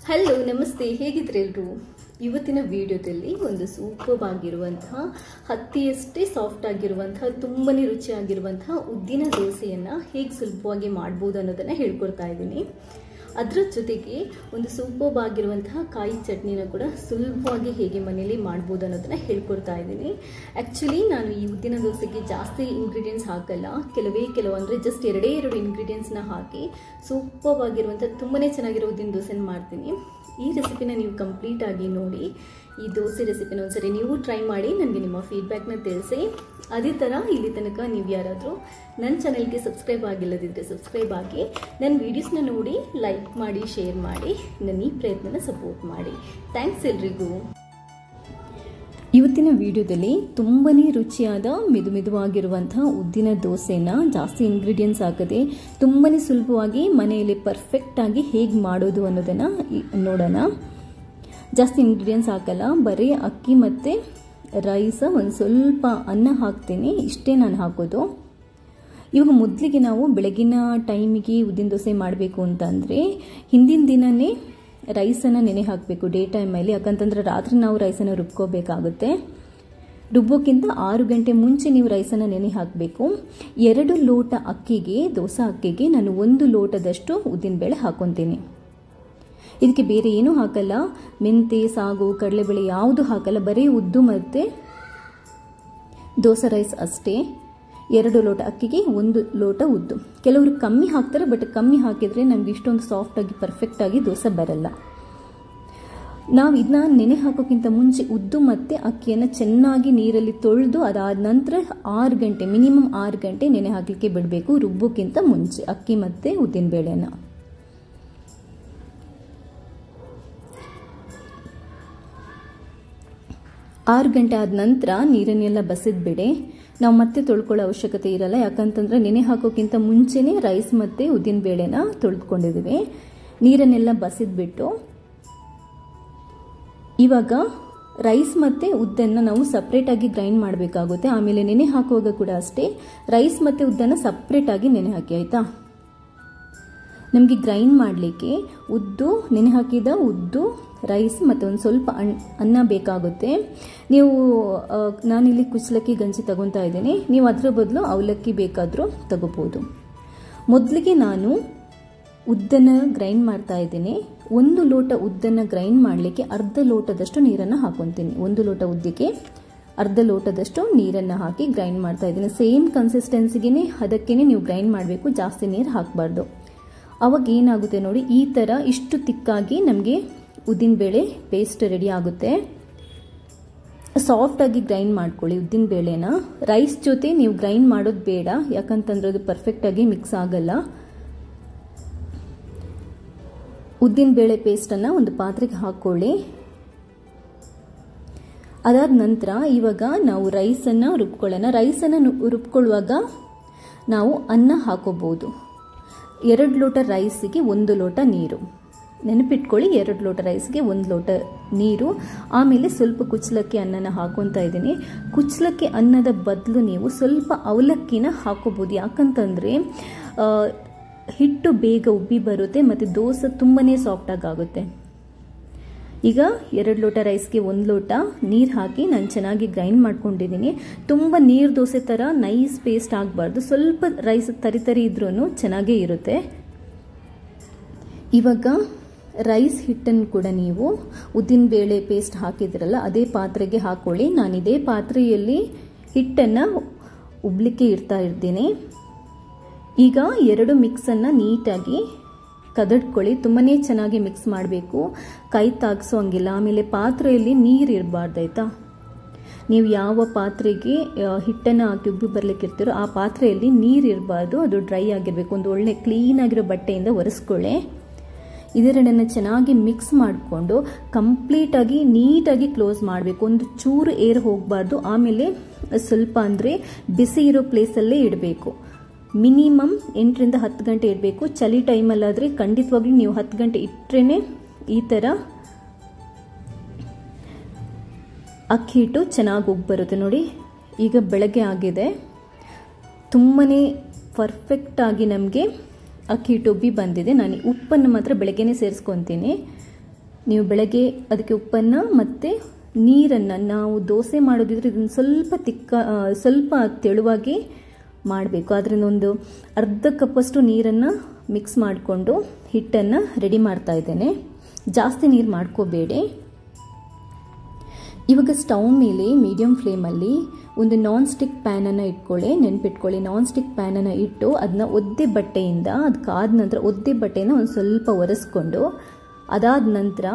Hello ನಮಸ್ತೆ, ಹೇಗಿದ್ರೆ ಎಲ್ಲರೂ. ಇವತ್ತಿನ ವಿಡಿಯೋದಲ್ಲಿ ಒಂದು ಸೂಪರ್ ಆಗಿರುವಂತಹ ಹತ್ತಿಯಷ್ಟೇ ಸಾಫ್ಟ್ ಆಗಿರುವಂತಹ ತುಂಬಾನೇ ರುಚಿಯಾಗಿರುವಂತಹ ಉದ್ದಿನ ದೋಸೆಯನ್ನು ಹೇಗೆ ಸುಲಭವಾಗಿ ಮಾಡ್ಬೋದು ಅನ್ನೋದನ್ನು ಹೇಳ್ಕೊಡ್ತಾ ಇದ್ದೀನಿ. ಅದರ ಜೊತೆಗೆ ಒಂದು ಸೂಪರ್ ಆಗಿರುವಂತಹ ಕಾಯಿ ಚಟ್ನಿನ ಕೂಡ ಸುಲಭವಾಗಿ ಹೇಗೆ ಮನೆಯಲ್ಲಿ ಮಾಡ್ಬೋದು ಅನ್ನೋದನ್ನು ಹೇಳ್ಕೊಡ್ತಾ ಇದ್ದೀನಿ. ಆ್ಯಕ್ಚುಲಿ ನಾನು ಈ ಉದ್ದಿನ ದೋಸೆಗೆ ಜಾಸ್ತಿ ಇಂಗ್ರೀಡಿಯೆಂಟ್ಸ್ ಹಾಕಲ್ಲ, ಕೆಲವು ಅಂದರೆ ಜಸ್ಟ್ ಎರಡೇ ಇಂಗ್ರೀಡಿಯೆಂಟ್ಸ್ನ ಹಾಕಿ ಸೂಪರ್ ಆಗಿರುವಂಥ ತುಂಬಾ ಚೆನ್ನಾಗಿರೋ ಉದ್ದಿನ ದೋಸೆನ ಮಾಡ್ತೀನಿ. ಈ ರೆಸಿಪಿನ ನೀವು ಕಂಪ್ಲೀಟ್ ಆಗಿ ನೋಡಿ. ಈ ದೋಸೆ ರೆಸಿಪಿನ ಒಂದ್ಸರಿ ನೀವು ಟ್ರೈ ಮಾಡಿ ನನಗೆ ನಿಮ್ಮ ಫೀಡ್ಬ್ಯಾಕ್ನ ತಿಳಿಸಿ. ಅದೇ ಥರ ಇಲ್ಲಿ ತನಕ ನೀವು ಯಾರಾದರೂ ನನ್ನ ಚಾನೆಲ್ಗೆ ಸಬ್ಸ್ಕ್ರೈಬ್ ಆಗಿಲ್ಲದಿದ್ದರೆ ಸಬ್ಸ್ಕ್ರೈಬ್ ಆಗಿ, ನನ್ನ ವೀಡಿಯೋಸ್ನ ನೋಡಿ ಲೈಕ್ ಮಾಡಿ, ಶೇರ್ ಮಾಡಿ, ನನ್ನ ಈ ಪ್ರಯತ್ನನ ಸಪೋರ್ಟ್ ಮಾಡಿ. ಥ್ಯಾಂಕ್ಸ್ ಎಲ್ರಿಗೂ. ಇವತ್ತಿನ ವಿಡಿಯೋದಲ್ಲಿ ತುಂಬಾ ರುಚಿಯಾದ ಮೆದುವಾಗಿರುವಂಥ ಉದ್ದಿನ ದೋಸೆನ ಜಾಸ್ತಿ ಇಂಗ್ರೀಡಿಯೆಂಟ್ಸ್ ಹಾಕದೆ ತುಂಬಾ ಸುಲಭವಾಗಿ ಮನೆಯಲ್ಲಿ ಪರ್ಫೆಕ್ಟಾಗಿ ಹೇಗೆ ಮಾಡೋದು ಅನ್ನೋದನ್ನು ನೋಡೋಣ. ಜಾಸ್ತಿ ಇಂಗ್ರೀಡಿಯೆಂಟ್ಸ್ ಹಾಕಲ್ಲ, ಬರೀ ಅಕ್ಕಿ ಮತ್ತು ರೈಸ್, ಒಂದು ಸ್ವಲ್ಪ ಅನ್ನ ಹಾಕ್ತೀನಿ, ಇಷ್ಟೇ ನಾನು ಹಾಕೋದು. ಇವಾಗ ಮೊದಲಿಗೆ ನಾವು ಬೆಳಗಿನ ಟೈಮಿಗೆ ಉದ್ದಿನ ದೋಸೆ ಮಾಡಬೇಕು ಅಂತಂದರೆ ಹಿಂದಿನ ದಿನವೇ ರೈಸನ್ನು ನೆನೆ ಹಾಕಬೇಕು ಡೇ ಟೈಮಲ್ಲಿ. ಯಾಕಂತಂದರೆ ರಾತ್ರಿ ನಾವು ರೈಸನ್ನು ರುಬ್ಕೋಬೇಕಾಗುತ್ತೆ. ರುಬ್ಬೋಕ್ಕಿಂತ 6 ಗಂಟೆ ಮುಂಚೆ ನೀವು ರೈಸನ್ನು ನೆನೆ ಹಾಕಬೇಕು. 2 ಲೋಟ ಅಕ್ಕಿಗೆ, ದೋಸೆ ಅಕ್ಕಿಗೆ ನಾನು 1 ಲೋಟದಷ್ಟು ಉದ್ದಿನಬೇಳೆ ಹಾಕೊತೀನಿ. ಇದಕ್ಕೆ ಬೇರೆ ಏನೂ ಹಾಕಲ್ಲ, ಮೆಂತೆ, ಸಾಗು, ಕಡಲೆಬೇಳೆ ಯಾವುದು ಹಾಕಲ್ಲ, ಬರೀ ಉದ್ದು ಮತ್ತು ದೋಸೆ ರೈಸ್ ಅಷ್ಟೇ. 2 ಲೋಟ ಅಕ್ಕಿಗೆ 1 ಲೋಟ ಉದ್ದು. ಕೆಲವರು ಕಮ್ಮಿ ಹಾಕ್ತಾರೆ, ಬಟ್ ಕಮ್ಮಿ ಹಾಕಿದರೆ ನಮ್ಗೆ ಇಷ್ಟೊಂದು ಸಾಫ್ಟಾಗಿ ಪರ್ಫೆಕ್ಟಾಗಿ ದೋಸೆ ಬರಲ್ಲ. ನಾವು ಇದನ್ನ ನೆನೆ ಹಾಕೋಕ್ಕಿಂತ ಮುಂಚೆ ಉದ್ದು ಮತ್ತು ಅಕ್ಕಿಯನ್ನು ಚೆನ್ನಾಗಿ ನೀರಲ್ಲಿ ತೊಳೆದು ಅದಾದ ನಂತರ 6 ಗಂಟೆ, ಮಿನಿಮಮ್ 6 ಗಂಟೆ ನೆನೆ ಹಾಕಲಿಕ್ಕೆ ಬಿಡಬೇಕು, ರುಬ್ಬೋಕ್ಕಿಂತ ಮುಂಚೆ ಅಕ್ಕಿ ಮತ್ತು ಉದ್ದಿನಬೇಳೆನ. ಆರು ಗಂಟೆ ಆದ ನಂತರ ನೀರನ್ನೆಲ್ಲ ಬಸಿದ್ಬಿಡಿ. ನಾವು ಮತ್ತೆ ತೊಳ್ಕೊಳ್ಳೋ ಅವಶ್ಯಕತೆ ಇರಲ್ಲ, ಯಾಕಂತಂದರೆ ನೆನೆ ಹಾಕೋಕ್ಕಿಂತ ಮುಂಚೆನೇ ರೈಸ್ ಮತ್ತು ಉದ್ದಿನಬೇಳೆನ ತೊಳೆದುಕೊಂಡಿದ್ದೀವಿ. ನೀರನ್ನೆಲ್ಲ ಬಸಿದ್ಬಿಟ್ಟು ಇವಾಗ ರೈಸ್ ಮತ್ತು ಉದ್ದನ್ನು ನಾವು ಸಪ್ರೇಟಾಗಿ ಗ್ರೈಂಡ್ ಮಾಡಬೇಕಾಗುತ್ತೆ. ಆಮೇಲೆ ನೆನೆ ಹಾಕುವಾಗ ಕೂಡ ಅಷ್ಟೇ, ರೈಸ್ ಮತ್ತು ಉದ್ದನ್ನು ಸಪ್ರೇಟಾಗಿ ನೆನೆ ಹಾಕಿ, ಆಯಿತಾ. ನಮಗೆ ಗ್ರೈಂಡ್ ಮಾಡಲಿಕ್ಕೆ ಉದ್ದು, ನೆನೆ ಹಾಕಿದ ಉದ್ದು, ರೈಸ್ ಮತ್ತು ಒಂದು ಸ್ವಲ್ಪ ಅನ್ನ ಬೇಕಾಗುತ್ತೆ. ನೀವು ನಾನಿಲ್ಲಿ ಕುಚ್ಚಲಕ್ಕಿ ಗಂಜಿ ತಗೊತಾ ಇದ್ದೀನಿ, ನೀವು ಅದರ ಬದಲು ಅವಲಕ್ಕಿ ಬೇಕಾದರೂ ತಗೋಬೋದು. ಮೊದಲಿಗೆ ನಾನು ಉದ್ದನ್ನು ಗ್ರೈಂಡ್ ಮಾಡ್ತಾ ಇದ್ದೀನಿ. 1 ಲೋಟ ಉದ್ದನ್ನು ಗ್ರೈಂಡ್ ಮಾಡಲಿಕ್ಕೆ ಅರ್ಧ ಲೋಟದಷ್ಟು ನೀರನ್ನು ಹಾಕೊತೀನಿ. 1 ಲೋಟ ಉದ್ದಿಗೆ ಅರ್ಧ ಲೋಟದಷ್ಟು ನೀರನ್ನು ಹಾಕಿ ಗ್ರೈಂಡ್ ಮಾಡ್ತಾ ಇದ್ದೀನಿ. ಸೇಮ್ ಕನ್ಸಿಸ್ಟೆನ್ಸಿಗೆ ಅದಕ್ಕೇ ನೀವು ಗ್ರೈಂಡ್ ಮಾಡಬೇಕು, ಜಾಸ್ತಿ ನೀರು ಹಾಕಬಾರ್ದು. ಅವಾಗ ಏನಾಗುತ್ತೆ ನೋಡಿ, ಈ ಥರ ಇಷ್ಟು ತಿಕ್ಕಾಗಿ ನಮಗೆ ಉದ್ದಿನಬೇಳೆ ಪೇಸ್ಟ್ ರೆಡಿ ಆಗುತ್ತೆ. ಸಾಫ್ಟಾಗಿ ಗ್ರೈಂಡ್ ಮಾಡ್ಕೊಳ್ಳಿ ಉದ್ದಿನಬೇಳೆನ. ರೈಸ್ ಜೊತೆ ನೀವು ಗ್ರೈಂಡ್ ಮಾಡೋದು ಬೇಡ, ಯಾಕಂತಂದ್ರೆ ಅದು ಪರ್ಫೆಕ್ಟಾಗಿ ಮಿಕ್ಸ್ ಆಗಲ್ಲ. ಉದ್ದಿನಬೇಳೆ ಪೇಸ್ಟನ್ನು ಒಂದು ಪಾತ್ರೆಗೆ ಹಾಕ್ಕೊಳ್ಳಿ. ಅದಾದ ನಂತರ ಇವಾಗ ನಾವು ರೈಸನ್ನು ರುಬ್ಕೊಳ್ಳೋಣ. ರೈಸನ್ನು ರುಬ್ಕೊಳ್ಳುವಾಗ ನಾವು ಅನ್ನ ಹಾಕೋಬಹುದು. 2 ಲೋಟ ರೈಸಿಗೆ 1 ಲೋಟ ನೀರು, ನೆನಪಿಟ್ಕೊಳ್ಳಿ. 2 ಲೋಟ ರೈಸ್ಗೆ 1 ಲೋಟ ನೀರು. ಆಮೇಲೆ ಸ್ವಲ್ಪ ಕುಚ್ಚಲಕ್ಕಿ ಅನ್ನನ ಹಾಕೊತಾ ಇದ್ದೀನಿ. ಕುಚ್ಚಲಕ್ಕಿ ಅನ್ನದ ಬದಲು ನೀವು ಸ್ವಲ್ಪ ಅವಲಕ್ಕಿನ ಹಾಕೋಬೋದು, ಯಾಕಂತಂದರೆ ಹಿಟ್ಟು ಬೇಗ ಉಬ್ಬಿ ಬರುತ್ತೆ ಮತ್ತು ದೋಸೆ ತುಂಬಾ ಸಾಫ್ಟಾಗಿ ಆಗುತ್ತೆ. ಈಗ 2 ಲೋಟ ರೈಸ್ಗೆ 1 ಲೋಟ ನೀರು ಹಾಕಿ ನಾನು ಚೆನ್ನಾಗಿ ಗ್ರೈಂಡ್ ಮಾಡ್ಕೊಂಡಿದ್ದೀನಿ. ತುಂಬ ನೀರು ದೋಸೆ ಥರ ನೈಸ್ ಪೇಸ್ಟ್ ಆಗಬಾರ್ದು, ಸ್ವಲ್ಪ ರೈಸ್ ತರಿ ಇದ್ರೂ ಚೆನ್ನಾಗೇ ಇರುತ್ತೆ. ಇವಾಗ ರೈಸ್ ಹಿಟ್ಟನ್ನು ಕೂಡ ನೀವು ಉದ್ದಿನಬೇಳೆ ಪೇಸ್ಟ್ ಹಾಕಿದ್ರಲ್ಲ ಅದೇ ಪಾತ್ರೆಗೆ ಹಾಕೊಳ್ಳಿ. ನಾನು ಇದೇ ಪಾತ್ರೆಯಲ್ಲಿ ಹಿಟ್ಟನ್ನು ಉಬ್ಲಿಕ್ಕೆ ಇಡ್ತಾ ಇರ್ತೀನಿ. ಈಗ 2 ಮಿಕ್ಸನ್ನು ನೀಟಾಗಿ ಕದಡ್ಕೊಳ್ಳಿ. ತುಂಬಾ ಚೆನ್ನಾಗಿ ಮಿಕ್ಸ್ ಮಾಡಬೇಕು, ಕೈ ತಾಗಿಸೋ ಹಂಗಿಲ್ಲ. ಆಮೇಲೆ ಪಾತ್ರೆಯಲ್ಲಿ ನೀರು ಇರಬಾರ್ದು, ಆಯಿತಾ. ನೀವು ಯಾವ ಪಾತ್ರೆಗೆ ಹಿಟ್ಟನ್ನು ಹಾಕಿ ಉಬ್ಬಿ ಬರಲಿಕ್ಕೆ ಇರ್ತೀರೋ ಆ ಪಾತ್ರೆಯಲ್ಲಿ ನೀರು ಇರಬಾರ್ದು, ಅದು ಡ್ರೈ ಆಗಿರಬೇಕು. ಒಂದು ಒಳ್ಳೆ ಕ್ಲೀನಾಗಿರೋ ಬಟ್ಟೆಯಿಂದ ಒರೆಸ್ಕೊಳ್ಳಿ. ಇದೆರಡನ್ನು ಚೆನ್ನಾಗಿ ಮಿಕ್ಸ್ ಮಾಡಿಕೊಂಡು ಕಂಪ್ಲೀಟಾಗಿ ನೀಟಾಗಿ ಕ್ಲೋಸ್ ಮಾಡಬೇಕು. ಒಂದು ಚೂರು ಏರ್ ಹೋಗಬಾರ್ದು. ಆಮೇಲೆ ಸ್ವಲ್ಪ ಅಂದರೆ ಬಿಸಿ ಇರೋ ಪ್ಲೇಸಲ್ಲೇ ಇಡಬೇಕು. ಮಿನಿಮಮ್ 8 ರಿಂದ 10 ಗಂಟೆ ಇಡಬೇಕು. ಚಳಿ ಟೈಮಲ್ಲಾದರೆ ಖಂಡಿತವಾಗ್ಲೂ ನೀವು 10 ಗಂಟೆ ಇಟ್ಟರೆ ಈ ಥರ ಅಕ್ಕಿ ಹಿಟ್ಟು ಚೆನ್ನಾಗಿ ಉಬ್ಬಿ ಬರುತ್ತೆ ನೋಡಿ. ಈಗ ಬೆಳಗ್ಗೆ ಆಗಿದೆ, ತುಂಬಾ ಪರ್ಫೆಕ್ಟಾಗಿ ನಮಗೆ ಅಕ್ಕಿ ಹಿಟ್ಟು ಉಬ್ಬಿ ಬಂದಿದೆ. ನಾನು ಉಪ್ಪನ್ನು ಮಾತ್ರ ಬೆಳಗ್ಗೆನೇ ಸೇರಿಸ್ಕೊತೀನಿ. ನೀವು ಬೆಳಗ್ಗೆ ಅದಕ್ಕೆ ಉಪ್ಪನ್ನು ಮತ್ತು ನೀರನ್ನು, ನಾವು ದೋಸೆ ಮಾಡೋದಿದ್ರೆ ಇದನ್ನು ಸ್ವಲ್ಪ ತೆಳುವಾಗಿ ಮಾಡಬೇಕು. ಅದರಿಂದ ಒಂದು ಅರ್ಧ ಕಪ್ಪಷ್ಟು ನೀರನ್ನು ಮಿಕ್ಸ್ ಮಾಡಿಕೊಂಡು ಹಿಟ್ಟನ್ನು ರೆಡಿ ಮಾಡ್ತಾ ಇದ್ದೇನೆ. ಜಾಸ್ತಿ ನೀರು ಮಾಡ್ಕೋಬೇಡಿ. ಇವಾಗ ಸ್ಟವ್ ಮೇಲೆ ಮೀಡಿಯಂ ಫ್ಲೇಮಲ್ಲಿ ಒಂದು ನಾನ್ ಸ್ಟಿಕ್ ಪ್ಯಾನನ್ನು ಇಟ್ಕೊಳ್ಳಿ. ನೆನ್ಪಿಟ್ಕೊಳ್ಳಿ, ನಾನ್ ಸ್ಟಿಕ್ ಪ್ಯಾನನ್ನು ಇಟ್ಟು ಅದನ್ನ ಒದ್ದೆ ಬಟ್ಟೆಯಿಂದ, ಅದು ಕಾದ ನಂತರ ಒದ್ದೆ ಬಟ್ಟೆಯಿಂದ ಒಂದು ಸ್ವಲ್ಪ ಒರೆಸ್ಕೊಂಡು, ಅದಾದ ನಂತರ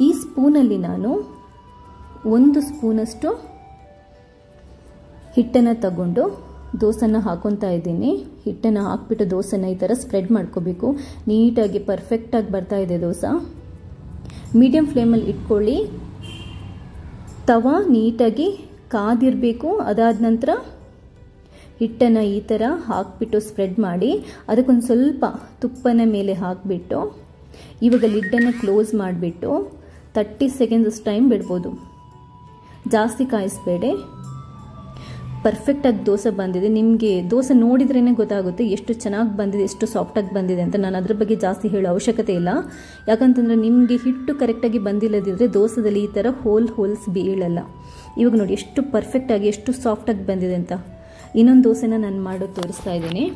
ಈ ಸ್ಪೂನಲ್ಲಿ ನಾನು 1 ಸ್ಪೂನಷ್ಟು ಹಿಟ್ಟನ್ನು ತಗೊಂಡು ದೋಸೆನ ಹಾಕೊತಾ ಇದ್ದೀನಿ. ಹಿಟ್ಟನ್ನು ಹಾಕ್ಬಿಟ್ಟು ದೋಸೆನ ಈ ಥರ ಸ್ಪ್ರೆಡ್ ಮಾಡ್ಕೋಬೇಕು. ನೀಟಾಗಿ ಪರ್ಫೆಕ್ಟಾಗಿ ಬರ್ತಾ ಇದೆ ದೋಸೆ. ಮೀಡಿಯಂ ಫ್ಲೇಮಲ್ಲಿ ಇಟ್ಕೊಳ್ಳಿ. ತವಾ ನೀಟಾಗಿ ಕಾದಿರಬೇಕು. ಅದಾದ ನಂತರ ಹಿಟ್ಟನ್ನು ಈ ಥರ ಹಾಕ್ಬಿಟ್ಟು ಸ್ಪ್ರೆಡ್ ಮಾಡಿ, ಅದಕ್ಕೊಂದು ಸ್ವಲ್ಪ ತುಪ್ಪನ ಮೇಲೆ ಹಾಕಿಬಿಟ್ಟು ಇವಾಗ ಲಿಡ್ಡನ್ನು ಕ್ಲೋಸ್ ಮಾಡಿಬಿಟ್ಟು 30 ಸೆಕೆಂಡ್ಸ್ ಟೈಮ್ ಬಿಡ್ಬೋದು. ಜಾಸ್ತಿ ಕಾಯಿಸಬೇಡಿ. ಪರ್ಫೆಕ್ಟಾಗಿ ದೋಸೆ ಬಂದಿದೆ. ನಿಮಗೆ ದೋಸೆ ನೋಡಿದ್ರೇ ಗೊತ್ತಾಗುತ್ತೆ ಎಷ್ಟು ಚೆನ್ನಾಗಿ ಬಂದಿದೆ, ಎಷ್ಟು ಸಾಫ್ಟಾಗಿ ಬಂದಿದೆ ಅಂತ. ನಾನು ಅದ್ರ ಬಗ್ಗೆ ಜಾಸ್ತಿ ಹೇಳೋ ಅವಶ್ಯಕತೆ ಇಲ್ಲ. ಯಾಕಂತಂದರೆ ನಿಮಗೆ ಹಿಟ್ಟು ಕರೆಕ್ಟಾಗಿ ಬಂದಿಲ್ಲದಿದ್ದರೆ ದೋಸೆದಲ್ಲಿ ಈ ಥರ ಹೋಲ್ಸ್ ಬೀಳಲ್ಲ. ಇವಾಗ ನೋಡಿ ಎಷ್ಟು ಪರ್ಫೆಕ್ಟಾಗಿ, ಎಷ್ಟು ಸಾಫ್ಟಾಗಿ ಬಂದಿದೆ ಅಂತ. ಇನ್ನೊಂದು ದೋಸೆನ ನಾನು ಮಾಡೋದು ತೋರಿಸ್ತಾ ಇದ್ದೀನಿ.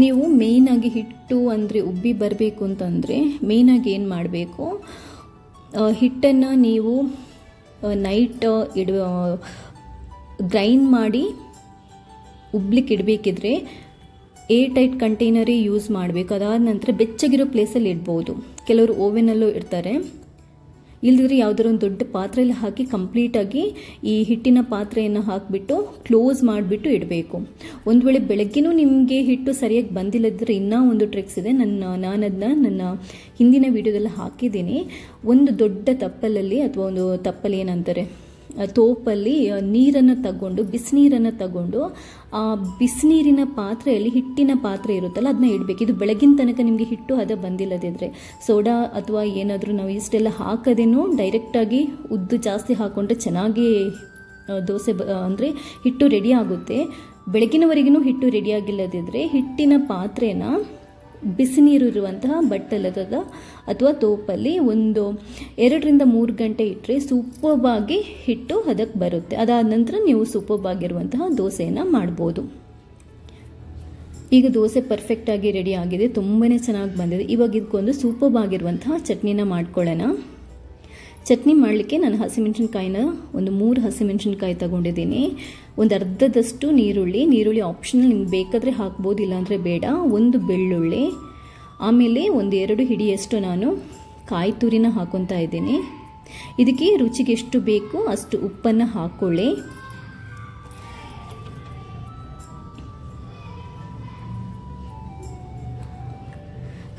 ನೀವು ಮೇಯ್ನಾಗಿ ಹಿಟ್ಟು ಅಂದರೆ ಉಬ್ಬಿ ಬರಬೇಕು ಅಂತಂದರೆ ಮೇಯ್ನಾಗಿ ಏನು ಮಾಡಬೇಕು, ಹಿಟ್ಟನ್ನು ನೀವು ನೈಟ್ ಗ್ರೈಂಡ್ ಮಾಡಿ ಉಬ್ಲಿಕ್ಕೆ ಇಡಬೇಕಿದ್ರೆ ಏರ್ ಟೈಟ್ ಕಂಟೈನರೇ ಯೂಸ್ ಮಾಡಬೇಕು. ಅದಾದ ನಂತರ ಬೆಚ್ಚಗಿರೋ ಪ್ಲೇಸಲ್ಲಿ ಇಡ್ಬೋದು. ಕೆಲವರು ಓವೆನಲ್ಲೂ ಇಡ್ತಾರೆ. ಇಲ್ಲದಿದ್ರೆ ಯಾವುದಾದ್ರು ಒಂದು ದೊಡ್ಡ ಪಾತ್ರೆಯಲ್ಲಿ ಹಾಕಿ ಕಂಪ್ಲೀಟಾಗಿ ಈ ಹಿಟ್ಟಿನ ಪಾತ್ರೆಯನ್ನು ಹಾಕಿಬಿಟ್ಟು ಕ್ಲೋಸ್ ಮಾಡಿಬಿಟ್ಟು ಇಡಬೇಕು. ಒಂದು ವೇಳೆ ಬೆಳಗ್ಗೆನೂ ನಿಮಗೆ ಹಿಟ್ಟು ಸರಿಯಾಗಿ ಬಂದಿಲ್ಲದಿದ್ದರೆ ಇನ್ನೂ ಒಂದು ಟ್ರಿಕ್ಸ್ ಇದೆ. ನಾನು ಅದನ್ನ ನನ್ನ ಹಿಂದಿನ ವಿಡಿಯೋದಲ್ಲಿ ಹಾಕಿದ್ದೀನಿ. ಒಂದು ದೊಡ್ಡ ತಪ್ಪಲಲ್ಲಿ ಅಥವಾ ಒಂದು ತಪ್ಪಲ್ಲಿ ಏನಂತಾರೆ ತೋಪಲ್ಲಿ ನೀರನ್ನು ತಗೊಂಡು, ಬಿಸಿನೀರನ್ನು ತಗೊಂಡು ಆ ಬಿಸಿನೀರಿನ ಪಾತ್ರೆಯಲ್ಲಿ ಹಿಟ್ಟಿನ ಪಾತ್ರೆ ಇರುತ್ತಲ್ಲ ಅದನ್ನ ಇಡಬೇಕು. ಇದು ಬೆಳಗಿನ ತನಕ ನಿಮಗೆ ಹಿಟ್ಟು ಹದ ಬಂದಿಲ್ಲದಿದ್ದರೆ ಸೋಡಾ ಅಥವಾ ಏನಾದರೂ ನಾವು ಇಷ್ಟೆಲ್ಲ ಹಾಕದೇನೋ ಡೈರೆಕ್ಟಾಗಿ ಉದ್ದು ಜಾಸ್ತಿ ಹಾಕ್ಕೊಂಡ್ರೆ ಚೆನ್ನಾಗಿ ದೋಸೆ ಅಂದರೆ ಹಿಟ್ಟು ರೆಡಿ ಆಗುತ್ತೆ. ಬೆಳಗಿನವರೆಗೂ ಹಿಟ್ಟು ರೆಡಿಯಾಗಿಲ್ಲದಿದ್ದರೆ ಹಿಟ್ಟಿನ ಪಾತ್ರೆನ ಬಿಸಿನೀರು ಇರುವಂತಹ ಬಟ್ಟಲದ ಅಥವಾ ತೋಪಲ್ಲಿ ಒಂದು 2 ರಿಂದ 3 ಗಂಟೆ ಇಟ್ಟರೆ ಸೂಪರ್ಬಾಗಿ ಹಿಟ್ಟು ಅದಕ್ಕೆ ಬರುತ್ತೆ. ಅದಾದ ನಂತರ ನೀವು ಸೂಪರ್ಬಾಗಿರುವಂತಹ ದೋಸೆಯನ್ನು ಮಾಡ್ಬೋದು. ಈಗ ದೋಸೆ ಪರ್ಫೆಕ್ಟಾಗಿ ರೆಡಿ ಆಗಿದೆ, ತುಂಬಾ ಚೆನ್ನಾಗಿ ಬಂದಿದೆ. ಇವಾಗ ಇದಕ್ಕೊಂದು ಸೂಪರ್ಬಾಗಿರುವಂತಹ ಚಟ್ನಿನ ಮಾಡ್ಕೊಳ್ಳೋಣ. ಚಟ್ನಿ ಮಾಡಲಿಕ್ಕೆ ನಾನು ಹಸಿಮೆಣಸಿನ್ಕಾಯಿನ ಒಂದು 3 ಹಸಿಮೆಣಸಿನ್ಕಾಯಿ ತಗೊಂಡಿದ್ದೀನಿ. ಒಂದು ಅರ್ಧದಷ್ಟು ನೀರುಳ್ಳಿ ಆಪ್ಷನಲ್, ನಿಮ್ಗೆ ಬೇಕಾದರೆ ಹಾಕ್ಬೋದು, ಇಲ್ಲಾಂದರೆ ಬೇಡ. ಒಂದು ಬೆಳ್ಳುಳ್ಳಿ, ಆಮೇಲೆ ಒಂದು 2 ಹಿಡಿಯಷ್ಟು ನಾನು ಕಾಯಿ ತುರಿನ ಹಾಕೊತಾ ಇದ್ದೀನಿ. ಇದಕ್ಕೆ ರುಚಿಗೆ ಎಷ್ಟು ಬೇಕು ಅಷ್ಟು ಉಪ್ಪನ್ನು ಹಾಕ್ಕೊಳ್ಳಿ.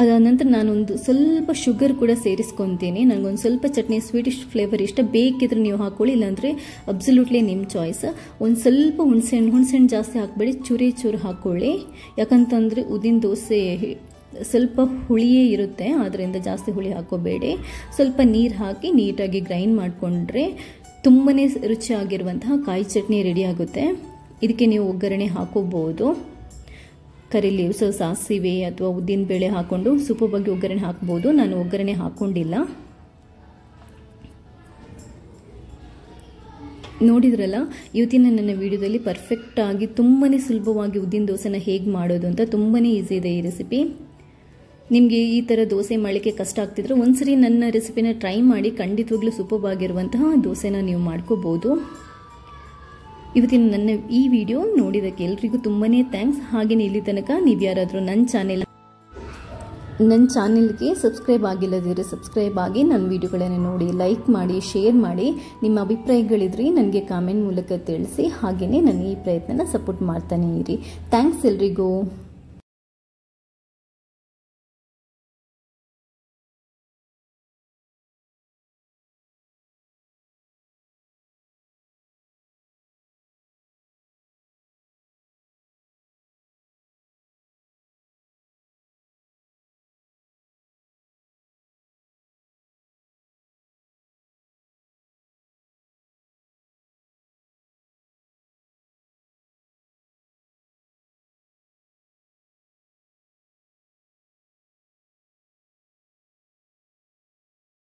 ಅದಾದ ನಂತರ ನಾನೊಂದು ಸ್ವಲ್ಪ ಶುಗರ್ ಕೂಡ ಸೇರಿಸ್ಕೊತೀನಿ. ನನಗೊಂದು ಸ್ವಲ್ಪ ಚಟ್ನಿ ಸ್ವೀಟಿಶ್ ಫ್ಲೇವರ್ ಇಷ್ಟ, ಬೇಕಿದ್ರೆ ನೀವು ಹಾಕ್ಕೊಳ್ಳಿ, ಇಲ್ಲಾಂದರೆ ಅಬ್ಸಲ್ಯೂಟ್ಲಿ ನಿಮ್ಮ ಚಾಯ್ಸ್. ಒಂದು ಸ್ವಲ್ಪ ಹುಣಸೆಹಣ್ಣು ಜಾಸ್ತಿ ಹಾಕಬೇಡಿ, ಚೂರು ಹಾಕ್ಕೊಳ್ಳಿ. ಯಾಕಂತಂದರೆ ಉದ್ದಿನ ದೋಸೆ ಸ್ವಲ್ಪ ಹುಳಿಯೇ ಇರುತ್ತೆ, ಆದ್ದರಿಂದ ಜಾಸ್ತಿ ಹುಳಿ ಹಾಕೋಬೇಡಿ. ಸ್ವಲ್ಪ ನೀರು ಹಾಕಿ ನೀಟಾಗಿ ಗ್ರೈಂಡ್ ಮಾಡಿಕೊಂಡ್ರೆ ತುಂಬಾ ರುಚಿಯಾಗಿರುವಂತಹ ಕಾಯಿ ಚಟ್ನಿ ರೆಡಿ ಆಗುತ್ತೆ. ಇದಕ್ಕೆ ನೀವು ಒಗ್ಗರಣೆ ಹಾಕೋಬಹುದು. ಕರಿ ಲೀವ್ಸ್, ಸಾಸಿವೆ ಅಥವಾ ಉದ್ದಿನ ಬೇಳೆ ಹಾಕೊಂಡು ಸೂಪರ್ ಬಗ್ಗೆ ಒಗ್ಗರಣೆ ಹಾಕ್ಬೋದು. ನಾನು ಒಗ್ಗರಣೆ ಹಾಕ್ಕೊಂಡಿಲ್ಲ. ನೋಡಿದ್ರಲ್ಲ, ಇವತ್ತಿನ ನನ್ನ ವಿಡಿಯೋದಲ್ಲಿ ಪರ್ಫೆಕ್ಟಾಗಿ ತುಂಬಾ ಸುಲಭವಾಗಿ ಉದ್ದಿನ ದೋಸೆನ ಹೇಗೆ ಮಾಡೋದು ಅಂತ ತುಂಬಾ ಈಸಿ ಇದೆ ಈ ರೆಸಿಪಿ. ನಿಮಗೆ ಈ ಥರ ದೋಸೆ ಮಾಡಲಿಕ್ಕೆ ಕಷ್ಟ ಆಗ್ತಿದ್ರೆ ಒಂದ್ಸರಿ ನನ್ನ ರೆಸಿಪಿನ ಟ್ರೈ ಮಾಡಿ, ಖಂಡಿತವಾಗ್ಲೂ ಸೂಪರ್ಬಾಗಿರುವಂತಹ ದೋಸೆನ ನೀವು ಮಾಡ್ಕೋಬೋದು. ಇವತ್ತಿನ ನನ್ನ ಈ ವಿಡಿಯೋ ನೋಡಿದ್ದಕ್ಕೆ ಎಲ್ರಿಗೂ ತುಂಬಾ ಥ್ಯಾಂಕ್ಸ್. ಹಾಗೆಯೇ ಇಲ್ಲಿ ತನಕ ನೀವು ಯಾರಾದರೂ ನನ್ನ ಚಾನೆಲ್ಗೆ ಸಬ್ಸ್ಕ್ರೈಬ್ ಆಗಿಲ್ಲದಿದ್ದರೆ ಸಬ್ಸ್ಕ್ರೈಬ್ ಆಗಿ ನನ್ನ ವಿಡಿಯೋಗಳನ್ನು ನೋಡಿ, ಲೈಕ್ ಮಾಡಿ, ಶೇರ್ ಮಾಡಿ. ನಿಮ್ಮ ಅಭಿಪ್ರಾಯಗಳಿದ್ರೆ ನನಗೆ ಕಾಮೆಂಟ್ ಮೂಲಕ ತಿಳಿಸಿ. ಹಾಗೆಯೇ ನನ್ನ ಈ ಪ್ರಯತ್ನನ ಸಪೋರ್ಟ್ ಮಾಡ್ತಾನೆ ಇರಿ. ಥ್ಯಾಂಕ್ಸ್ ಎಲ್ರಿಗೂ.